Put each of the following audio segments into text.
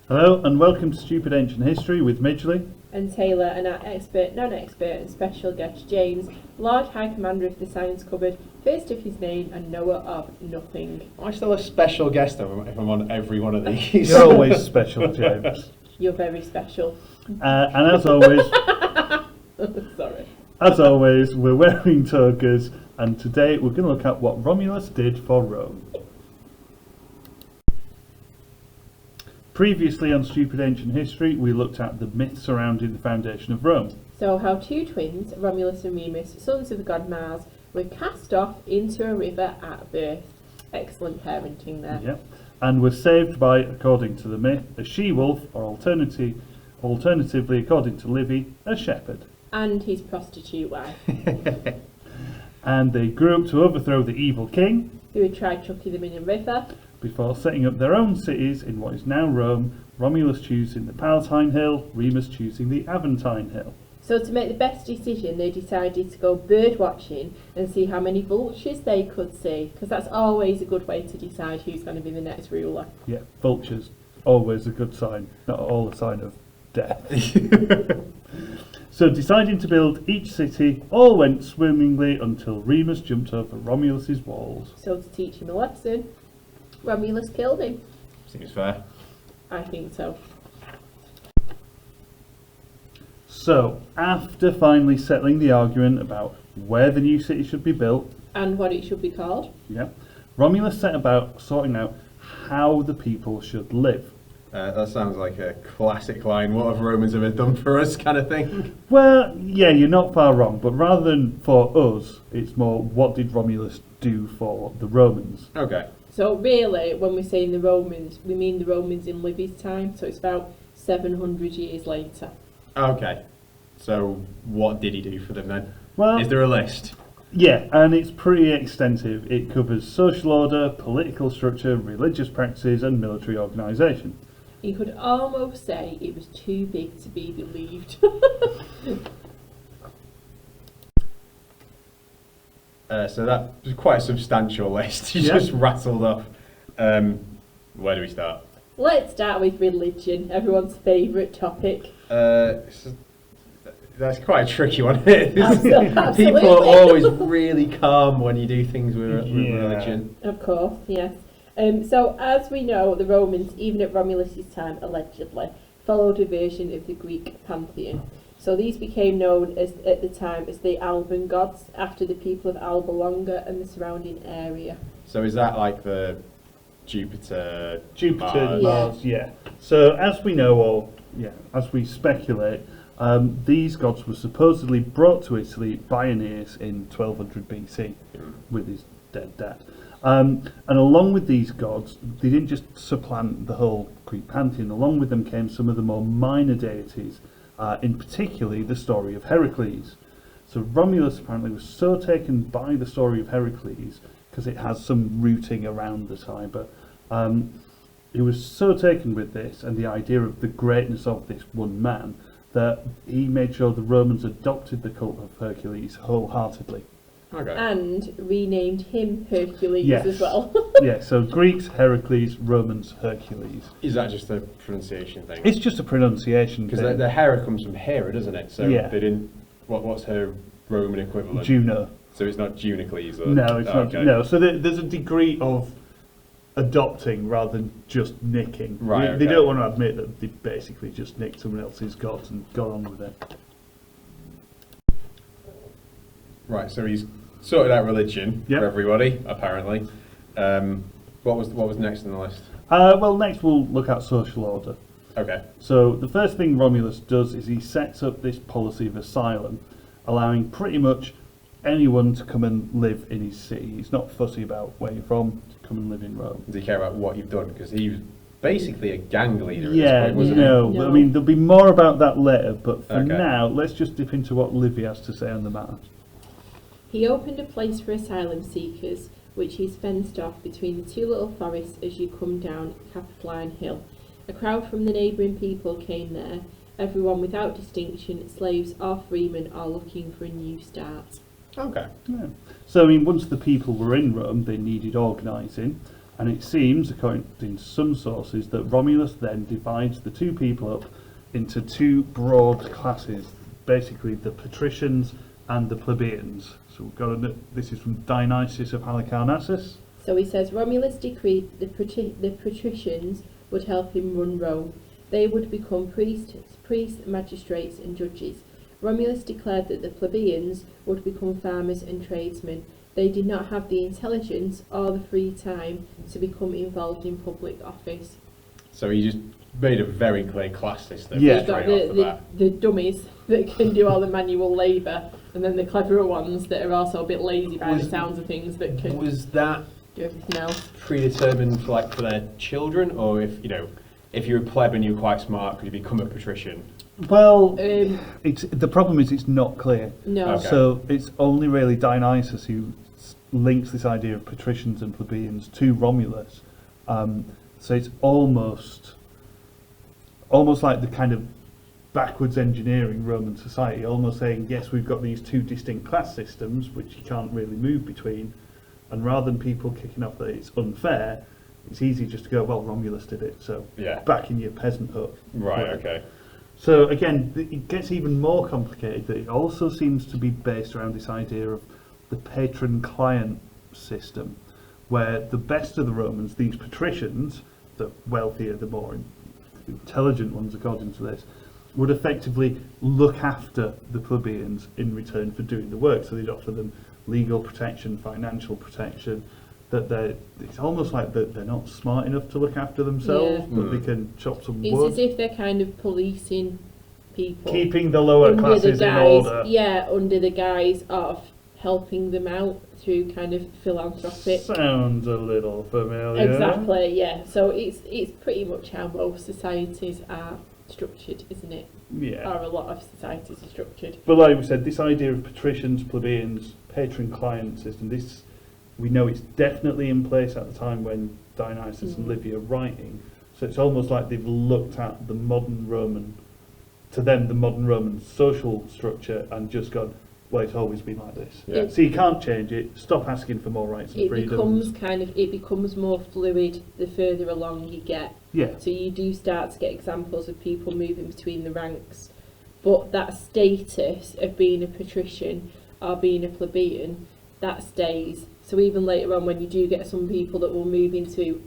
Hello and welcome to Stupid Ancient History with Midgley and Taylor and our expert, non-expert and special guest James, Lord High Commander of the Science Cupboard, first of his name and knower of nothing. I'm still a special guest if I'm on every one of these. You're always special, James. You're very special. And as always, Sorry. as always, we're wearing togas, and today we're going to look at what Romulus did for Rome. Previously on Stupid Ancient History, we looked at the myth surrounding the foundation of Rome. So how two twins, Romulus and Remus, sons of the god Mars, were cast off into a river at birth. Excellent parenting there. Yep. And were saved by, according to the myth, a she-wolf, or alternatively, according to Livy, a shepherd. And his prostitute wife. And they grew up to overthrow the evil king, who had tried chucking them in a river. Before setting up their own cities in what is now Rome, Romulus choosing the Palatine Hill, Remus choosing the Aventine Hill. So to make the best decision, they decided to go bird watching and see how many vultures they could see, because that's always a good way to decide who's going to be the next ruler. Yeah, vultures, always a good sign, not all a sign of death. So deciding to build each city, all went swimmingly until Remus jumped over Romulus's walls. So to teach him a lesson, Romulus killed him. Seems fair. I think so. So, after finally settling the argument about where the new city should be built, And what it should be called. yeah, Romulus set about sorting out how the people should live. That sounds like a classic line, what have Romans ever done for us kind of thing. Well, yeah, you're not far wrong, but rather than for us, it's more what did Romulus do for the Romans? Okay. So really, when we're saying the Romans, we mean the Romans in Livy's time, so it's about 700 years later. Okay. So what did he do for them then? Well, Is there a list? yeah, and it's pretty extensive. It covers social order, political structure, religious practices, and military organisation. You could almost say it was too big to be believed. So that was quite a substantial list you Yeah. just rattled off. Where do we start? Let's start with religion, everyone's favourite topic. That's quite a tricky one. Absolutely. People are always really calm when you do things with Yeah. religion. Of course, yes. So as we know, the Romans, even at Romulus's time, allegedly, followed a version of the Greek pantheon. So these became known as, at the time, as the Alban gods, after the people of Alba Longa and the surrounding area. So is that like the Jupiter, Jupiter, Mars? Mars, yeah. So as we know, or yeah, as we speculate, these gods were supposedly brought to Italy by Aeneas in 1200 BC with his dead dad. And along with these gods, they didn't just supplant the whole Greek pantheon. Along with them came some of the more minor deities, in particular the story of Heracles. So Romulus apparently was so taken by the story of Heracles, because it has some rooting around the Tiber, he was so taken with this and the idea of the greatness of this one man that he made sure the Romans adopted the cult of Hercules wholeheartedly. Okay. And renamed him Hercules Yes. as well. Yeah, so Greeks Heracles, Romans Hercules. Is that just a pronunciation thing? It's just a pronunciation Because thing. the Hera comes from Hera, doesn't it? So Yeah. they didn't. What's her Roman equivalent? Juno. So it's not Junicles? Or, No, it's not. okay. No, so there's a degree of adopting rather than just nicking. Right, They okay. don't want to admit that they basically just nicked someone else's god and got on with it. Right. So he's sorted out religion Yep. for everybody, apparently. What was next on the list? Well, next we'll look at social order. Okay. So the first thing Romulus does is he sets up this policy of asylum, allowing pretty much anyone to come and live in his city. He's not fussy about where you're from, to come and live in Rome. Does he care about what you've done? Because he was basically a gang leader at Yeah, this point, wasn't no, he? but I No. mean there'll be more about that later, but for Okay. now let's just dip into what Livy has to say on the matter. He opened a place for asylum seekers, which he's fenced off between the two little forests as you come down Capitoline Hill. A crowd from the neighbouring people came there, everyone without distinction, slaves or freemen, all looking for a new start. Okay. Yeah. So I mean once the people were in Rome they needed organising. And it seems, according to some sources, that Romulus then divides the two people up into two broad classes, basically the patricians and the plebeians. So we've got this is from Dionysius of Halicarnassus. So he says Romulus decreed the patricians would help him run Rome. They would become priests, magistrates and judges. Romulus declared that the plebeians would become farmers and tradesmen. They did not have the intelligence or the free time to become involved in public office. So he just made a very clear class system Yeah. You've got straight off the bat. the dummies that can do all the manual labour, and then the cleverer ones that are also a bit lazy by the sounds of things that can Was that do everything else. predetermined for their children, or if you're a pleb and you're quite smart, could you become a patrician? Well, the problem is it's not clear. No. Okay. So it's only really Dionysius who links this idea of patricians and plebeians to Romulus. So it's almost like the kind of backwards engineering Roman society, almost saying, yes, we've got these two distinct class systems which you can't really move between, and rather than people kicking off that it's unfair, it's easy just to go, well, Romulus did it, so Yeah. back in your peasant hut. Right, okay. So again, it gets even more complicated. That it also seems to be based around this idea of the patron-client system, where the best of the Romans, these patricians, the wealthier, the more intelligent ones according to this, would effectively look after the plebeians in return for doing the work. So they'd offer them legal protection, financial protection, it's almost like that they're not smart enough to look after themselves, Yeah. but they can chop some It's wood. as if they're kind of policing people. Keeping the lower under classes the in guise, order. Yeah, under the guise of helping them out through kind of philanthropic. Sounds a little familiar. Exactly, yeah. So it's pretty much how most societies are structured, isn't it? Yeah. Or a lot of societies are structured. But like we said, this idea of patricians, plebeians, patron-client system, we know it's definitely in place at the time when Dionysius and Livy are writing. So it's almost like they've looked at the modern Roman social structure and just gone, well, it's always been like this. Yeah. So you can't change it. Stop asking for more rights and freedoms. It becomes more fluid the further along you get. Yeah. So you do start to get examples of people moving between the ranks, but that status of being a patrician or being a plebeian, that stays. So even later on, when you do get some people that will move into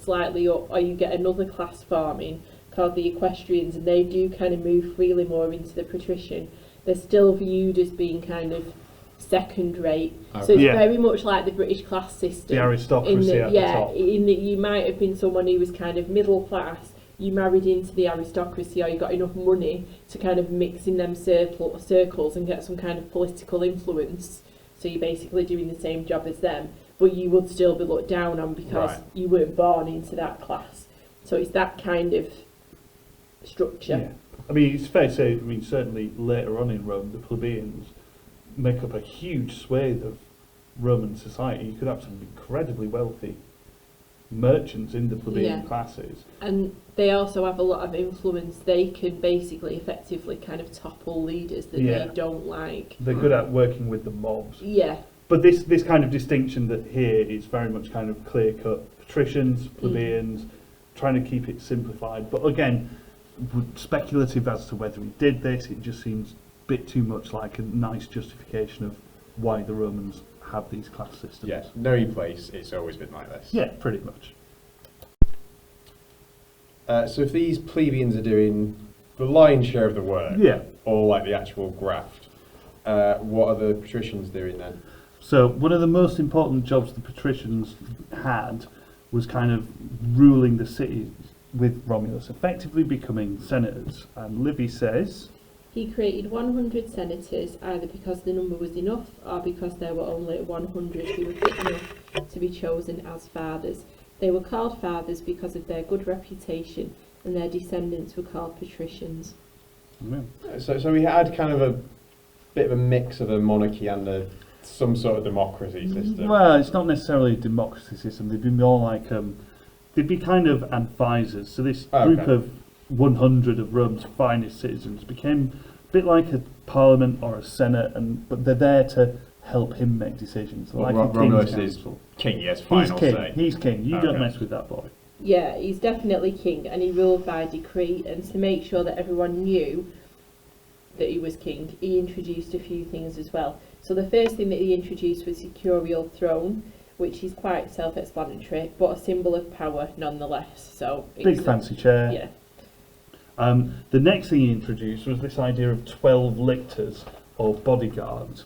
slightly up, or you get another class forming called the equestrians, and they do kind of move freely more into the patrician, they're still viewed as being kind of second rate. Okay. So it's Yeah. very much like the British class system. The aristocracy at the top. In that you might have been someone who was kind of middle class, you married into the aristocracy, or you got enough money to kind of mix in them circles and get some kind of political influence. So you're basically doing the same job as them, but you would still be looked down on because Right. you weren't born into that class. So it's that kind of structure. Yeah. I mean, it's fair to say, certainly later on in Rome, the plebeians make up a huge swathe of Roman society. You could have some incredibly wealthy merchants in the plebeian Yeah. classes. And they also have a lot of influence. They can basically effectively kind of topple leaders that Yeah. they don't like. They're good at working with the mobs. Yeah. But this kind of distinction that here is very much kind of clear-cut. Patricians, plebeians, trying to keep it simplified. But again, speculative as to whether he did this. It just seems a bit too much like a nice justification of why the Romans have these class systems. Yeah, know your place, it's always been like this. Yeah, pretty much. So if these plebeians are doing the lion's share of the work, Yeah. or like the actual graft, what are the patricians doing then? So one of the most important jobs the patricians had was kind of ruling the city with Romulus, effectively becoming senators. And Livy says, He created 100 senators, either because the number was enough or because there were only 100 who were fit enough to be chosen as fathers. They were called fathers because of their good reputation, and their descendants were called patricians. So we had kind of a bit of a mix of a monarchy and some sort of democracy system. well, it's not necessarily a democracy system. They'd be more like, they'd be kind of advisors. So this group Okay. of 100 of Rome's finest citizens became a bit like a parliament or a senate, but they're there to help him make decisions. Well, Like a king's Romulus is council. king, yes, He's final king. say. He's king. You don't Okay. mess with that boy. Yeah, he's definitely king, and he ruled by decree. And to make sure that everyone knew that he was king, he introduced a few things as well. So the first thing that he introduced was Securial Throne, which is quite self-explanatory, but a symbol of power nonetheless. So Big fancy chair. Yeah. The next thing he introduced was this idea of 12 lictors, or bodyguards.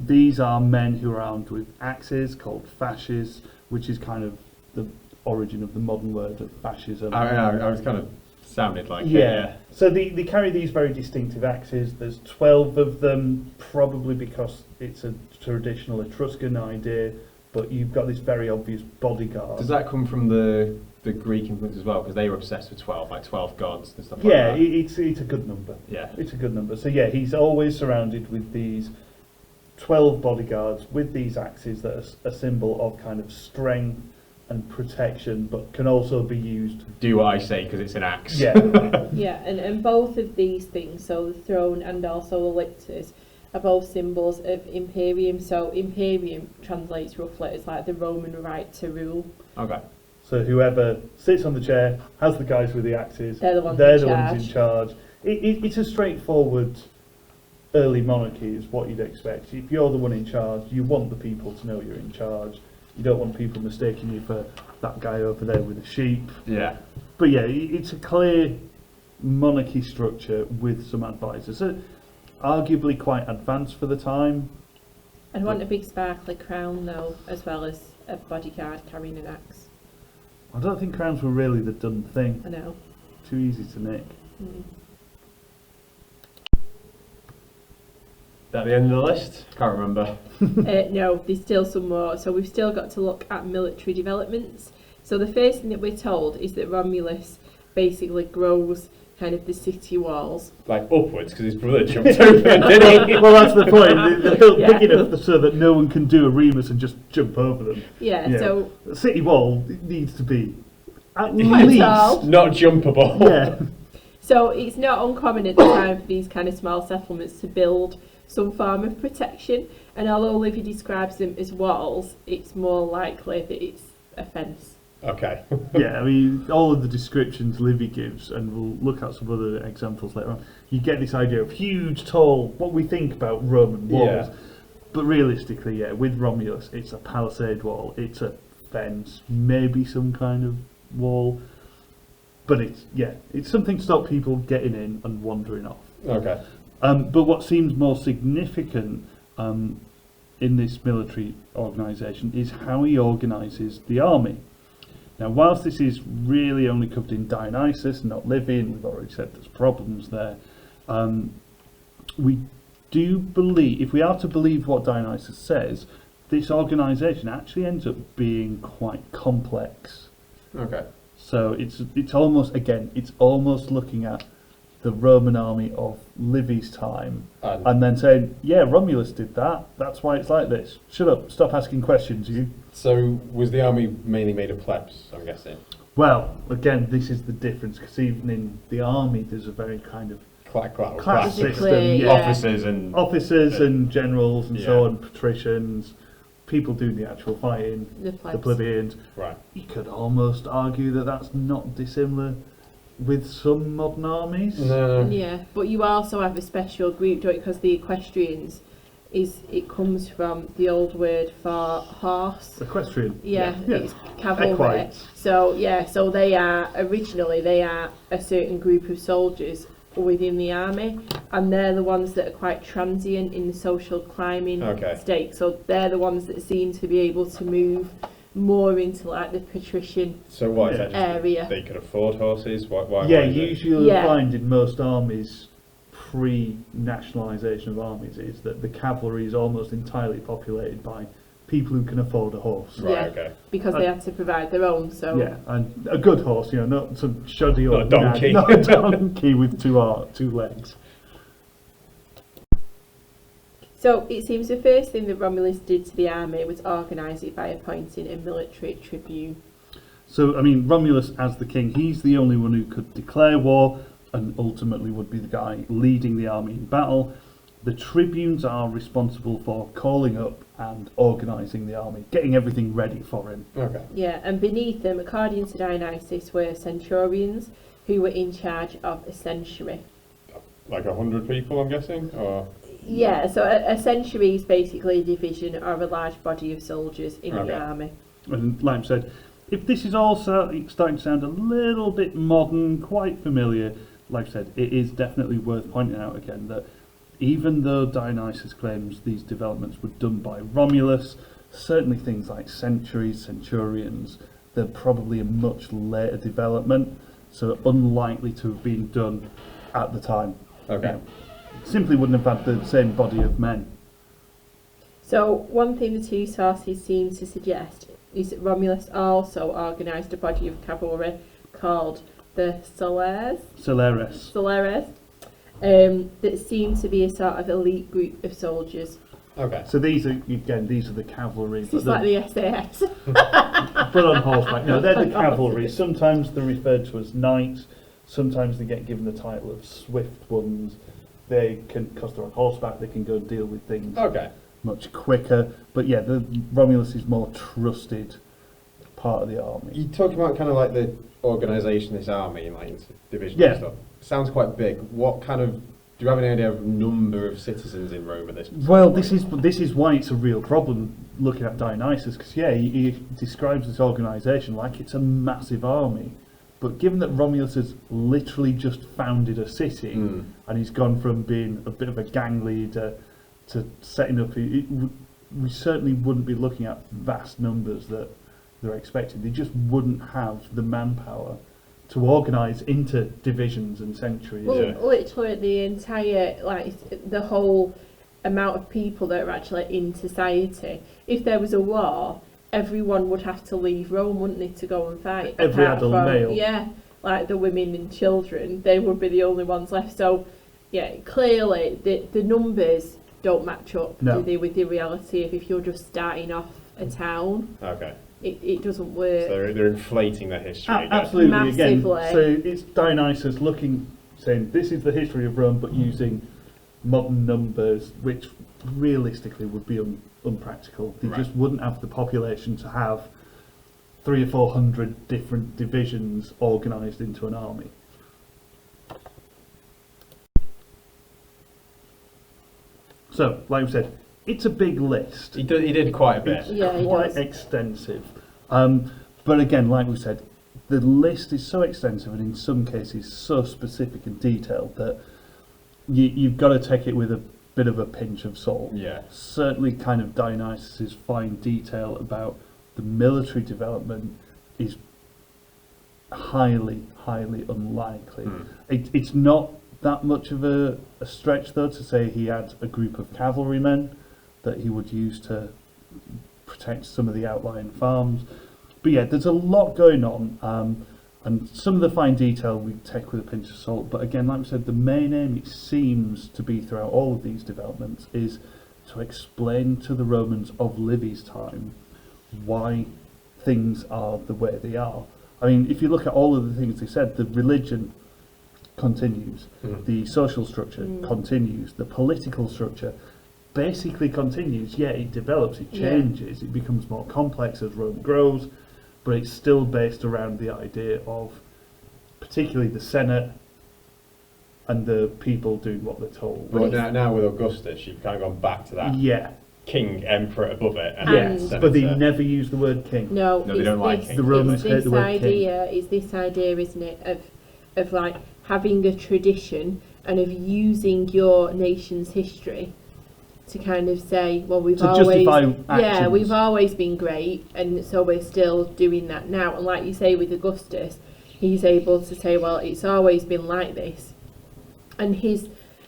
These are men who are armed with axes, called fasces, which is kind of the origin of the modern word of fascism. I was kind of sounded like Yeah. So they carry these very distinctive axes. There's 12 of them, probably because it's a traditional Etruscan idea, but you've got this very obvious bodyguard. Does that come from the Greek influence as well? Because they were obsessed with 12, like 12 gods and stuff Yeah, like that. it's a good number. Yeah. It's a good number. So yeah, he's always surrounded with these 12 bodyguards with these axes that are a symbol of kind of strength and protection, but can also be used. Do what I say because it's an axe. Yeah. Yeah, and both of these things, so the throne and also the lictors, are both symbols of imperium. So imperium translates roughly as like the Roman right to rule. Okay. So whoever sits on the chair has the guys with the axes. They're the ones in charge. It's a straightforward early monarchy is what you'd expect. If you're the one in charge, you want the people to know you're in charge. You don't want people mistaking you for that guy over there with the sheep. Yeah. But yeah, it's a clear monarchy structure with some advisors. So arguably quite advanced for the time. I'd want a big sparkly crown though, as well as a bodyguard carrying an axe. I don't think crowns were really the done thing. I know. Too easy to nick. That the end of the list? Can't remember. No, there's still some more. So we've still got to look at military developments. So the first thing that we're told is that Romulus basically grows kind of the city walls. Like upwards, because his brother jumped over, didn't he? Well, that's the point. They're built Yeah. big enough so that no one can do a Remus and just jump over them. Yeah, so the city wall needs to be at Quite least. tall. Not jumpable. Yeah. So it's not uncommon at the time for these kind of small settlements to build some form of protection, and although Livy describes them as walls, it's more likely that it's a fence. Okay. Yeah, I mean, all of the descriptions Livy gives, and we'll look at some other examples later on, you get this idea of huge, tall, what we think about Roman walls. Yeah. But realistically, yeah, with Romulus, it's a palisade wall, it's a fence, maybe some kind of wall. But it's something to stop people getting in and wandering off. Okay. But what seems more significant in this military organisation is how he organises the army. Now, whilst this is really only covered in Dionysus, not Livy, and we've already said there's problems there, we do believe, if we are to believe what Dionysus says, this organisation actually ends up being quite complex. Okay. So it's almost looking at the Roman army of Livy's time and then saying, yeah, Romulus did that, that's why it's like this. Shut up, stop asking questions, you. So was the army mainly made of plebs, I'm guessing? Well, again, this is the difference, because even in the army there's a very kind of class system. Yeah. Officers and generals and so Yeah. on, patricians, people doing the actual fighting, The the plebs. plebeians. Right. You could almost argue that that's not dissimilar with some modern armies. No. Yeah, but you also have a special group, don't you? Because the equestrians it comes from the old word for horse. Equestrian. Yeah, Yeah. it's cavalry. Equites. So they are a certain group of soldiers within the army, and they're the ones that are quite transient in the social climbing Okay. state. So they're the ones that seem to be able to move more into like the patrician. So what is that? Just Area. They could afford horses? Why Yeah, is it? usually you'll Yeah. find in most armies, pre-nationalisation of armies, is that the cavalry is almost entirely populated by people who can afford a horse. Right, Yeah. okay. Because they had to provide their own. So Yeah, and a good horse, not some shoddy Not a old donkey. nag, not a donkey with two legs. So it seems the first thing that Romulus did to the army was organise it by appointing a military tribune. So, I mean, Romulus as the king, he's the only one who could declare war and ultimately would be the guy leading the army in battle. the tribunes are responsible for calling up and organising the army, getting everything ready for him. Okay. Yeah, and beneath them, according to Dionysius, were centurions who were in charge of a century. Like 100 people, I'm guessing, or Yeah, so a century is basically a division or a large body of soldiers in the army. And like I said, if this is all starting to sound a little bit modern, quite familiar, like I said, it is definitely worth pointing out again that even though Dionysius claims these developments were done by Romulus, certainly things like centuries, centurions, they're probably a much later development, so unlikely to have been done at the time. okay. You know, simply wouldn't have had the same body of men. So one thing the two sources seem to suggest is that Romulus also organised a body of cavalry called the Soleres, that seemed to be a sort of elite group of soldiers. Okay. So these are the cavalry. It's just like the SAS. But on horseback. No, they're the cavalry. Sometimes they're referred to as knights. Sometimes they get given the title of swift ones. They can, because they're on horseback, they can go and deal with things Okay. much quicker. But yeah, the Romulus is more trusted part of the army. You talking about kind of like the organisation of this army, like into divisions Yeah. and stuff. Sounds quite big. What kind of, do you have any idea of number of citizens in Rome at this point? Well, this is why it's a real problem looking at Dionysius, because yeah, he describes this organisation like it's a massive army. But given that Romulus has literally just founded a city and he's gone from being a bit of a gang leader to setting up, we certainly wouldn't be looking at vast numbers that they're expecting. They just wouldn't have the manpower to organise into divisions and centuries. Well, literally the entire, the whole amount of people that are actually in society. If there was a war, everyone would have to leave Rome, wouldn't they, to go and fight? Every Apart adult from, male. Yeah, like the women and children, they would be the only ones left. So, yeah, clearly the numbers don't match up, No. do they, with the reality of if you're just starting off a town. Okay. It doesn't work. So they're inflating the history. I guess. Absolutely, Massively. again. So it's Dionysius saying this is the history of Rome, but using modern numbers, which realistically would be unpractical. They just wouldn't have the population to have 300 or 400 different divisions organised into an army. So, like I said, it's a big list. He did quite a bit. Yeah, he Quite does. extensive. But again, like we said, the list is so extensive and in some cases so specific and detailed that you've got to take it with a bit of a pinch of salt. Yeah. Certainly kind of Dionysius' fine detail about the military development is highly, highly unlikely. It's not that much of a stretch though to say he had a group of cavalrymen that he would use to protect some of the outlying farms. But yeah, there's a lot going on, and some of the fine detail we take with a pinch of salt. But again, like we said, the main aim, it seems to be throughout all of these developments, is to explain to the Romans of Livy's time why things are the way they are. I mean, if you look at all of the things they said, the religion continues, the social structure continues, the political structure basically continues. Yeah, it develops, it changes, it becomes more complex as Rome grows, but it's still based around the idea of particularly the Senate and the people doing what they're told. But now with Augustus, you've kind of gone back to that Yeah, king, emperor above it. And Yes, senator. but they never use the word king. No, No, they don't like this, kings. The Romans hate it's the word king. It's this idea, isn't it, of like having a tradition and of using your nation's history to kind of say, well, we've To always, justify actions. we've always been great, and so we're still doing that now. And like you say with Augustus, he's able to say, well, it's always been like this. And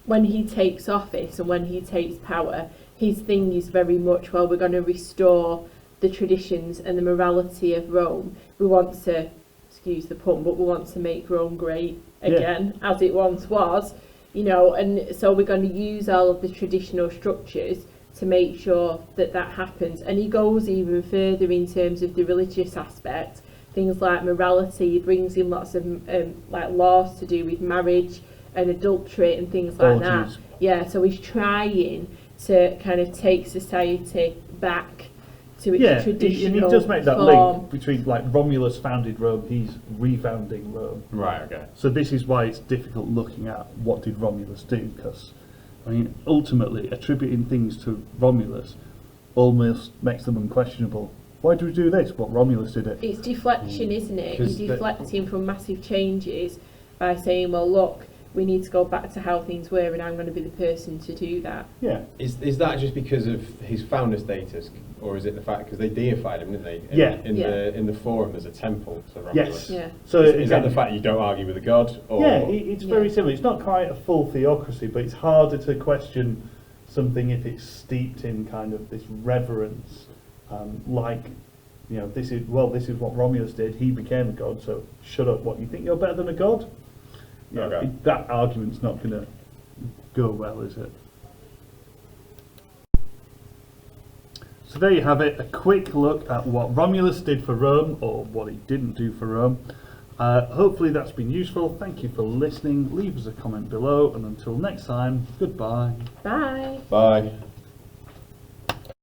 when he takes office and when he takes power, his thing is very much, well, we're going to restore the traditions and the morality of Rome. We want to, excuse the pun, but we want to make Rome great again, as it once was. You know, and so we're going to use all of the traditional structures to make sure that that happens. And he goes even further in terms of the religious aspect, things like morality. He brings in lots of like laws to do with marriage and adultery and things like that. Orgies. Yeah, so he's trying to kind of take society back to its Yeah, traditional and he does make that form. link between, like, Romulus founded Rome, he's refounding Rome. Right, okay. So this is why it's difficult looking at what did Romulus do, because, I mean, ultimately, attributing things to Romulus almost makes them unquestionable. Why do we do this? Well, Romulus did it. It's deflection, isn't it? 'Cause You're deflecting from massive changes by saying, well, look, we need to go back to how things were, and I'm going to be the person to do that. Yeah. Is that just because of his founder status, or is it the fact because they deified him, didn't they? Yeah. In the Forum, there's a temple to Romulus. Yes. Yeah. So Is that again, the fact you don't argue with a god? Or yeah, it's very Yeah. similar. It's not quite a full theocracy, but it's harder to question something if it's steeped in kind of this reverence, like, you know, this is what Romulus did. He became a god, so shut up. What, you think you're better than a god? Yeah, Okay. that argument's not going to go well, is it? So there you have it, a quick look at what Romulus did for Rome, or what he didn't do for Rome. Hopefully that's been useful. Thank you for listening. Leave us a comment below, and until next time, goodbye. Bye. Bye.